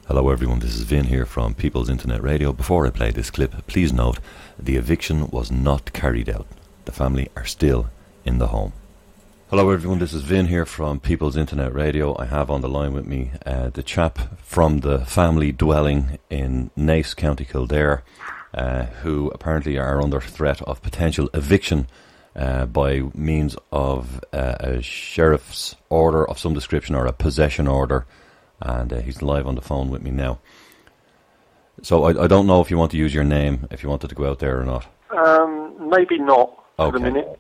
Hello everyone, this is Vin here from People's Internet Radio. Before I play this clip, please note the eviction was not carried out. The family are still in the home. Hello everyone, this is Vin here from People's Internet Radio. I have on the line with me the chap from the family dwelling in Naas, County Kildare, who apparently are under threat of potential eviction by means of a sheriff's order of some description or a possession order. And he's live on the phone with me now. So I don't know if you want to use your name, if you wanted to go out there or not. Maybe not for the minute.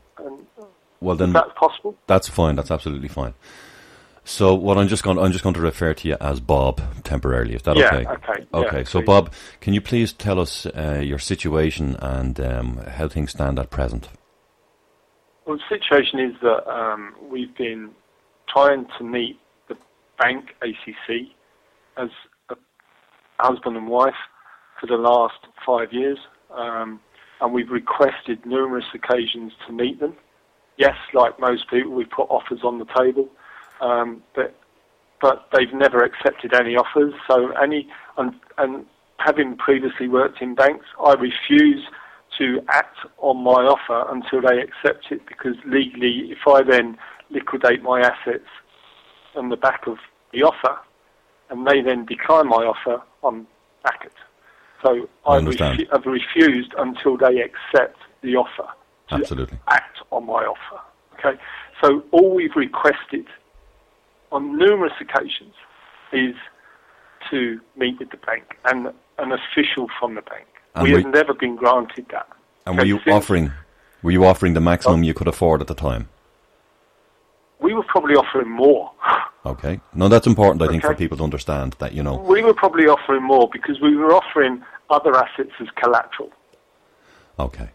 Well, then, is that possible? That's fine. That's absolutely fine. So what I'm just going to refer to you as Bob temporarily. Is that okay? Okay. Okay. So Bob, can you please tell us your situation and how things stand at present? Well, the situation is that we've been trying to meet the bank, ACC, as a husband and wife for the last 5 years, and we've requested numerous occasions to meet them. Yes, like most people, we put offers on the table, but they've never accepted any offers. So and having previously worked in banks, I refuse to act on my offer until they accept it, because legally, if I then liquidate my assets on the back of the offer, and they then decline my offer, I'm back it. So I've refused until they accept the offer to Absolutely. act on my offer. Okay, so all we've requested on numerous occasions is to meet with the bank and an official from the bank. And we have never been granted that. And were you offering the maximum you could afford at the time? We were probably offering more. Okay. No, that's important, I think, for people to understand that, you know. We were probably offering more because we were offering other assets as collateral. Okay.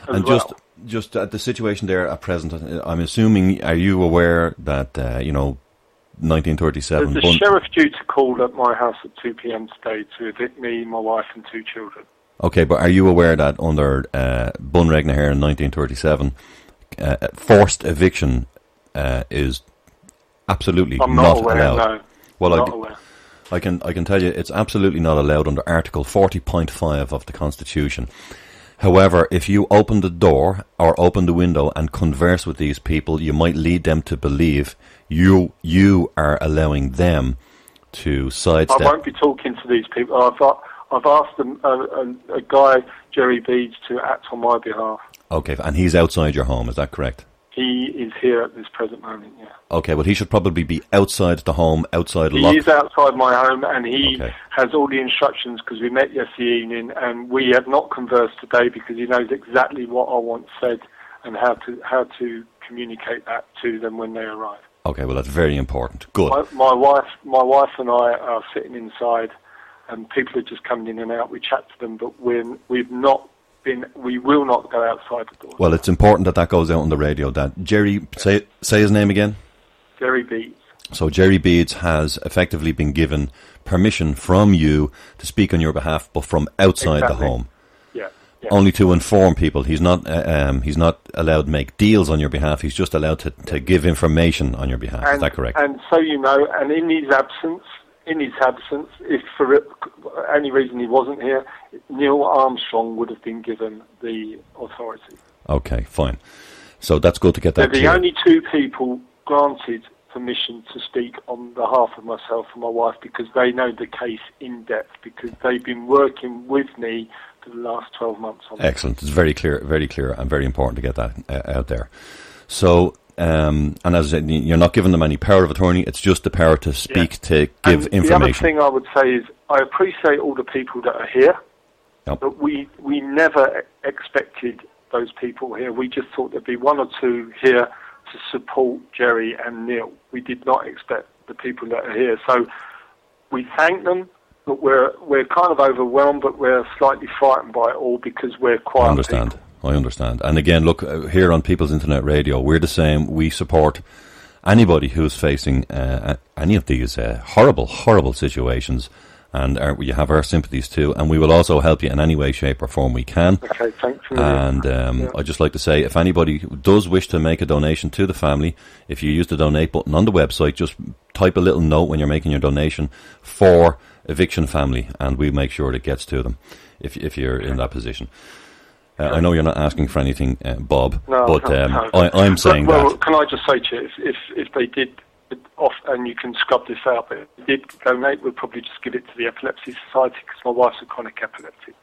And well, just at the situation there at present, I'm assuming, are you aware that, 1937... There's a sheriff due to call at my house at 2 p.m. today to evict me, my wife and 2 children. Okay, but are you aware that under Bunregna here in 1937, forced eviction is absolutely not allowed? No. Well, I can tell you it's absolutely not allowed under Article 40.5 of the Constitution. However, if you open the door or open the window and converse with these people, you might lead them to believe you are allowing them to sidestep. I won't be talking to these people. I've asked a guy, Jerry Beads, to act on my behalf. Okay, and he's outside your home, is that correct? He is here at this present moment, yeah. Okay, but he should probably be outside the home, outside He is outside my home, and he has all the instructions, because we met yesterday evening, and we have not conversed today because he knows exactly what I want said and how to communicate that to them when they arrive. Okay, well, that's very important. Good. My wife and I are sitting inside, and people are just coming in and out. We chat to them, but we will not go outside the door. Well, it's important that goes out on the radio. That Jerry, say his name again. Jerry Beads. So Jerry Beads has effectively been given permission from you to speak on your behalf, but from outside the home. Yeah. Only to inform people. He's not allowed to make deals on your behalf. He's just allowed to give information on your behalf. Is that correct? And so you know, and in his absence, if for any reason he wasn't here, Neil Armstrong would have been given the authority. Okay, fine. So that's good to get that clear. They're the only two people granted permission to speak on behalf of myself and my wife, because they know the case in depth, because they've been working with me for the last 12 months. Excellent. It's very clear, and very important to get that out there. So... and as I said, you're not giving them any power of attorney. It's just the power to speak, to give information. The other thing I would say is I appreciate all the people that are here, but we never expected those people here. We just thought there'd be one or two here to support Jerry and Neil. We did not expect the people that are here. So we thank them, but we're kind of overwhelmed, but we're slightly frightened by it all because we're quiet. I understand. And again, look, here on People's Internet Radio, we're the same. We support anybody who's facing any of these horrible, horrible situations. and you have our sympathies too, and we will also help you in any way, shape or form we can. Okay, thanks. And I'd just like to say, if anybody does wish to make a donation to the family, if you use the donate button on the website, just type a little note when you're making your donation for Eviction Family, and we'll make sure it gets to them if you're in that position. I know you're not asking for anything, Bob, but I'm saying well, that. Can I just say to you, if they did off, and you can scrub this out, but if they did donate, we'd probably just give it to the Epilepsy Society because my wife's a chronic epileptic.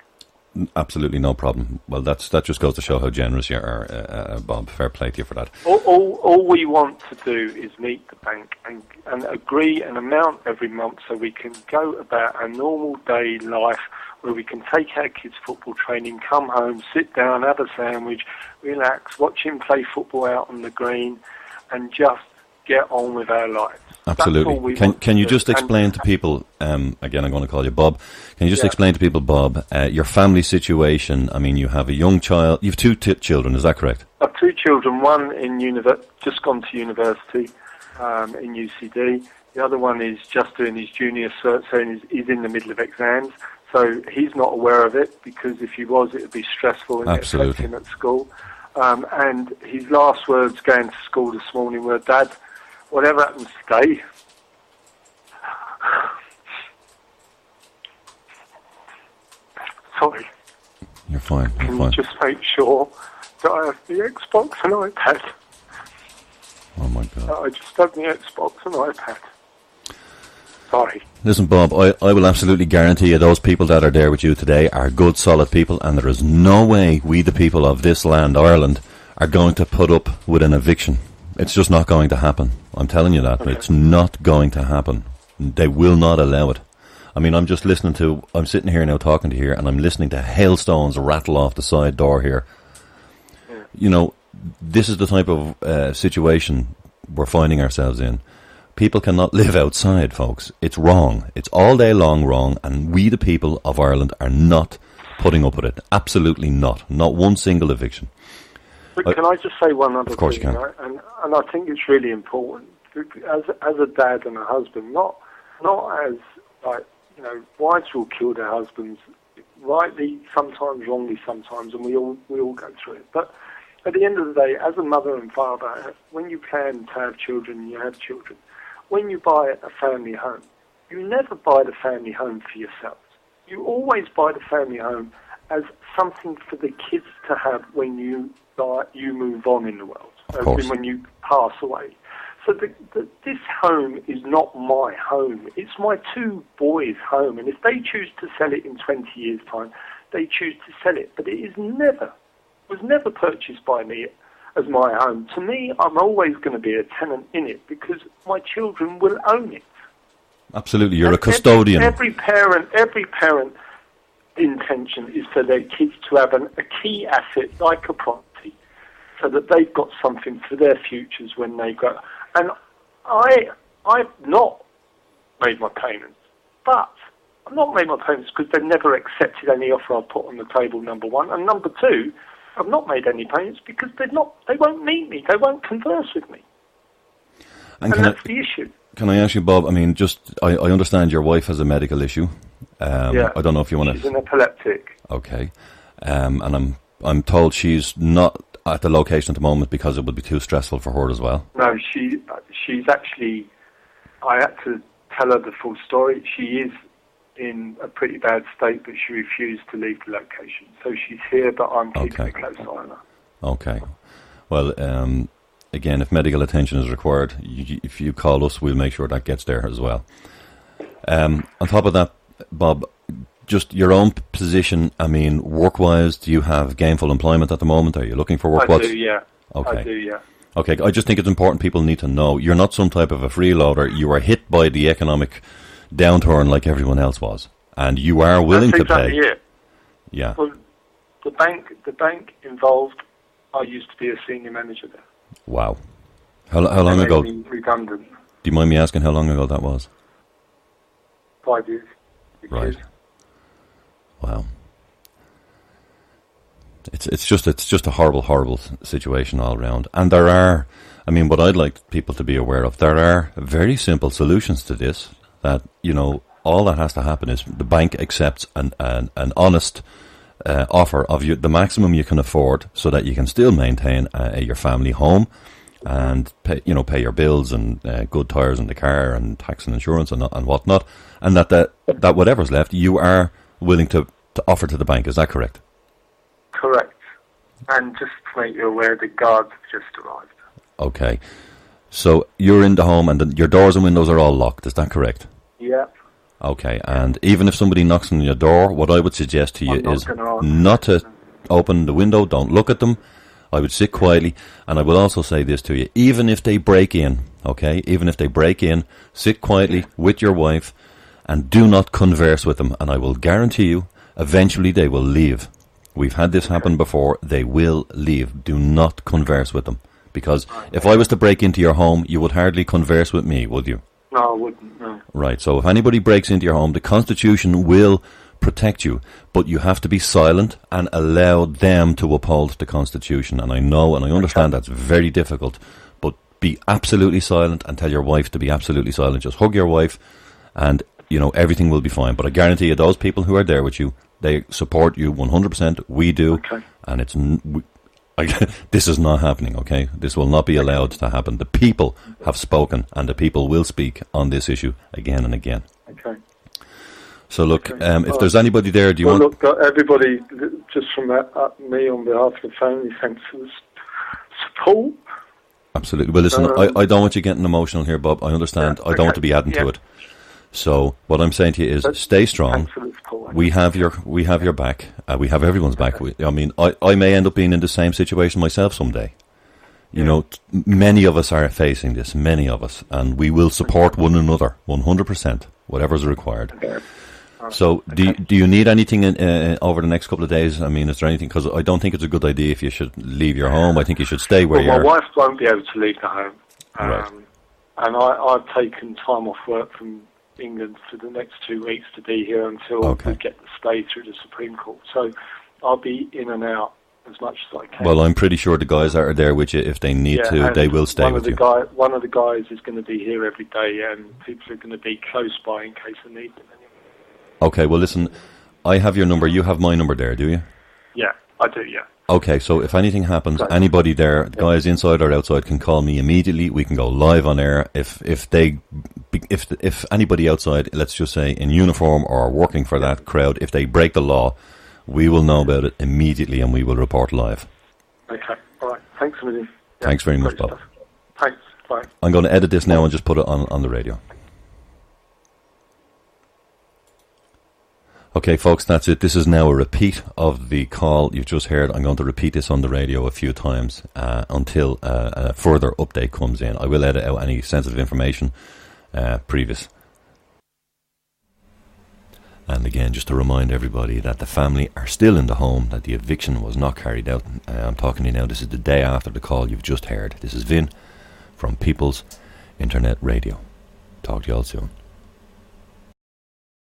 Absolutely no problem. Well, that just goes to show how generous you are, Bob. Fair play to you for that. All we want to do is meet the bank and agree an amount every month so we can go about our normal day life where we can take our kids football training, come home, sit down, have a sandwich, relax, watch him play football out on the green, and just get on with our lives. Absolutely. Can you just explain to people, again, I'm going to call you Bob, can you just explain to people, Bob, your family situation? I mean, you have a young child, you have two children, is that correct? I have two children, one in just gone to university in UCD. The other one is just doing his junior cert, so he's in the middle of exams. So he's not aware of it, because if he was, it would be stressful and affect him at school. And his last words going to school this morning were, "Dad, whatever happens today, sorry. You're fine. Can you just make sure that I have the Xbox and iPad?" Oh my God. I just have the Xbox and iPad. Sorry. Listen, Bob, I will absolutely guarantee you those people that are there with you today are good, solid people, and there is no way we, the people of this land, Ireland, are going to put up with an eviction. It's just not going to happen. I'm telling you that. Okay. It's not going to happen. They will not allow it. I mean, I'm sitting here now talking to you here, and I'm listening to hailstones rattle off the side door here. Yeah. You know, this is the type of situation we're finding ourselves in. People cannot live outside, folks. It's wrong. It's all day long wrong, and we, the people of Ireland, are not putting up with it. Absolutely not. Not one single eviction. But can I just say one other thing? Of course you can. Right? And I think it's really important, as a dad and a husband, not as, like, you know, wives will kill their husbands, rightly, sometimes wrongly, sometimes, and we all go through it. But at the end of the day, as a mother and father, when you plan to have children, you have children. When you buy a family home, you never buy the family home for yourselves. You always buy the family home as something for the kids to have when you move on in the world, as in when you pass away. So this home is not my home. It's my two boys' home. And if they choose to sell it in 20 years' time, they choose to sell it. But it was never purchased by me as my home. To me, I'm always going to be a tenant in it because my children will own it. Absolutely, you're a custodian. Every parent intention is for their kids to have a key asset like a property, so that they've got something for their futures when they grow. And I've not made my payments, but I've not made my payments because they've never accepted any offer I've put on the table, number one. And number two, I've not made any payments because they won't meet me, they won't converse with me. And that's the issue. Can I ask you, Bob, I mean, I understand your wife has a medical issue. Yeah. I don't know if you want to... She's an epileptic. Okay. And I'm told she's not at the location at the moment because it would be too stressful for her as well. No, she's actually... I had to tell her the full story. She is in a pretty bad state, but she refused to leave the location. So she's here, but I'm keeping a close eye on her. Okay. Well, again, if medical attention is required, if you call us, we'll make sure that gets there as well. On top of that, Bob, just your own position, I mean, work-wise, do you have gainful employment at the moment? Are you looking for work? I do, yeah. Okay. I do, yeah. Okay, I just think it's important people need to know. You're not some type of a freeloader. You are hit by the economic downturn like everyone else was. And you are willing to pay. That's exactly it. Yeah. Well, the bank involved, I used to be a senior manager there. Wow. How long ago? Redundant. Do you mind me asking how long ago that was? 5 years. Right. Wow. It's just a horrible situation all around. And there are, I mean, what I'd like people to be aware of, there are very simple solutions to this that, you know, all that has to happen is the bank accepts an honest offer of you, the maximum you can afford, so that you can still maintain your family home and pay your bills and good tires in the car and tax and insurance and whatnot, and that whatever's left you are willing to offer to the bank. Is that correct? Correct. And just to make you aware, the guards have just arrived. Okay. So you're in the home and your doors and windows are all locked. Is that correct? Yeah. Okay, and even if somebody knocks on your door, what I would suggest to you is not to open the window, don't look at them. I would sit quietly, and I will also say this to you, even if they break in, okay, sit quietly with your wife and do not converse with them, and I will guarantee you, eventually they will leave. We've had this happen before, they will leave. Do not converse with them, because if I was to break into your home, you would hardly converse with me, would you? No, I wouldn't, no. Right, so if anybody breaks into your home, the Constitution will protect you, but you have to be silent and allow them to uphold the Constitution. And I know and I understand that's very difficult, but be absolutely silent and tell your wife to be absolutely silent. Just hug your wife and, everything will be fine. But I guarantee you, those people who are there with you, they support you 100%. We do. Okay. And this is not happening, okay? This will not be allowed to happen. The people have spoken, and the people will speak on this issue again and again. Okay. So look, if there's anybody there, do you want... Look, everybody, just from me on behalf of the family, thanks for the support. Absolutely. Well, listen, I don't want you getting emotional here, Bob. I understand. I don't want to be adding to it. So what I'm saying to you is, stay strong. We have your back. We have everyone's back. I may end up being in the same situation myself someday. Many of us are facing this. Many of us, and we will support one another 100%, whatever's required. Okay. So, do you need anything over the next couple of days? Is there anything? Because I don't think it's a good idea if you should leave your home. I think you should stay where you are. My wife won't be able to leave the home, right. And I've taken time off work from England for the next 2 weeks to be here until we get the stay through the Supreme Court. So I'll be in and out as much as I can. Well, I'm pretty sure the guys that are there with you, if they need to, they will stay with you. One of the guys is going to be here every day, and people are going to be close by in case they need them. Okay, well, listen, I have your number. You have my number there, do you? Yeah, I do, yeah. Okay, so if anything happens, anybody there, the guys inside or outside, can call me immediately. We can go live on air. If anybody outside, let's just say in uniform or working for that crowd, if they break the law, we will know about it immediately and we will report live. Okay, all right. Thanks a million. Yeah, thanks very much, Bob. Stuff. Thanks. Bye. I'm going to edit this now and just put it on the radio. Okay, folks, that's it. This is now a repeat of the call you've just heard. I'm going to repeat this on the radio a few times until a further update comes in. I will edit out any sensitive information previous. And again, just to remind everybody that the family are still in the home, that the eviction was not carried out. I'm talking to you now. This is the day after the call you've just heard. This is Vin from People's Internet Radio. Talk to you all soon.